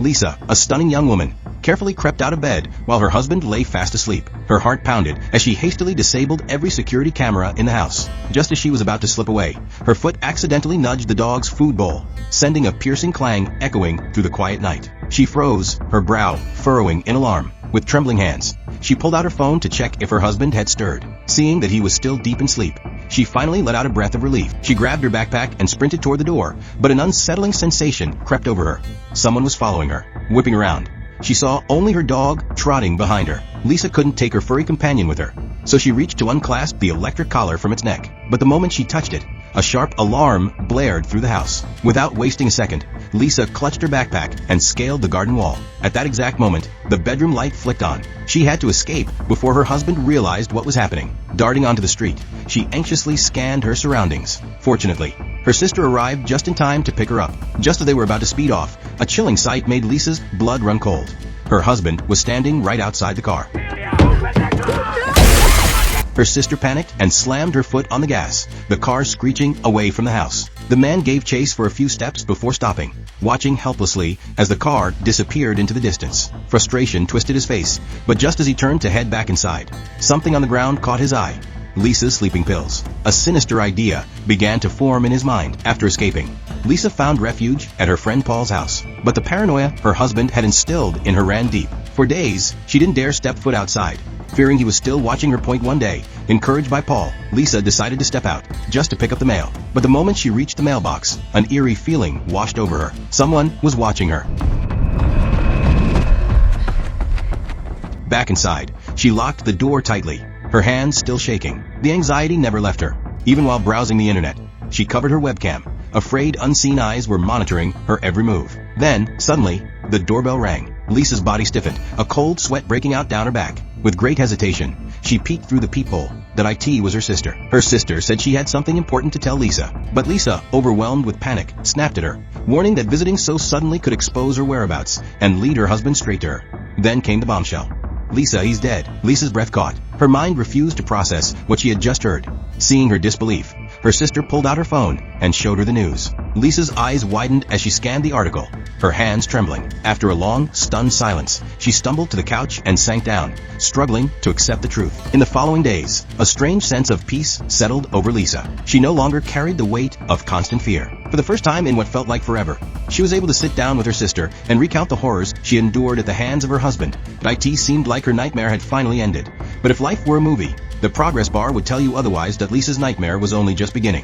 Lisa, a stunning young woman, carefully crept out of bed while her husband lay fast asleep. Her heart pounded as she hastily disabled every security camera in the house. Just as she was about to slip away, her foot accidentally nudged the dog's food bowl, sending a piercing clang echoing through the quiet night. She froze, her brow furrowing in alarm. With trembling hands, she pulled out her phone to check if her husband had stirred. Seeing that he was still deep in sleep, she finally let out a breath of relief. She grabbed her backpack and sprinted toward the door, but an unsettling sensation crept over her. Someone was following her. Whipping around, she saw only her dog trotting behind her. Lisa couldn't take her furry companion with her, so she reached to unclasp the electric collar from its neck. But the moment she touched it, a sharp alarm blared through the house. Without wasting a second, Lisa clutched her backpack and scaled the garden wall. At that exact moment, the bedroom light flicked on. She had to escape before her husband realized what was happening. Darting onto the street, she anxiously scanned her surroundings. Fortunately, her sister arrived just in time to pick her up. Just as they were about to speed off, a chilling sight made Lisa's blood run cold. Her husband was standing right outside the car. Her sister panicked and slammed her foot on the gas, the car screeching away from the house. The man gave chase for a few steps before stopping, watching helplessly as the car disappeared into the distance. Frustration twisted his face, but just as he turned to head back inside, something on the ground caught his eye. Lisa's sleeping pills. A sinister idea began to form in his mind. After escaping, Lisa found refuge at her friend Paul's house, but the paranoia her husband had instilled in her ran deep. For days, she didn't dare step foot outside, fearing he was still watching her point. One day, encouraged by Paul, Lisa decided to step out, just to pick up the mail. But the moment she reached the mailbox, an eerie feeling washed over her. Someone was watching her. Back inside, she locked the door tightly, her hands still shaking. The anxiety never left her. Even while browsing the internet, she covered her webcam, afraid unseen eyes were monitoring her every move. Then, suddenly, the doorbell rang. Lisa's body stiffened, a cold sweat breaking out down her back. With great hesitation, she peeked through the peephole. That IT was her sister. Her sister said she had something important to tell Lisa. But Lisa, overwhelmed with panic, snapped at her, warning that visiting so suddenly could expose her whereabouts and lead her husband straight to her. Then came the bombshell. Lisa, he's dead. Lisa's breath caught. Her mind refused to process what she had just heard. Seeing her disbelief, her sister pulled out her phone and showed her the news. Lisa's eyes widened as she scanned the article, her hands trembling. After a long, stunned silence, she stumbled to the couch and sank down, struggling to accept the truth. In the following days, a strange sense of peace settled over Lisa. She no longer carried the weight of constant fear. For the first time in what felt like forever, she was able to sit down with her sister and recount the horrors she endured at the hands of her husband. IT seemed like her nightmare had finally ended. But if life were a movie, the progress bar would tell you otherwise. That Lisa's nightmare was only just beginning.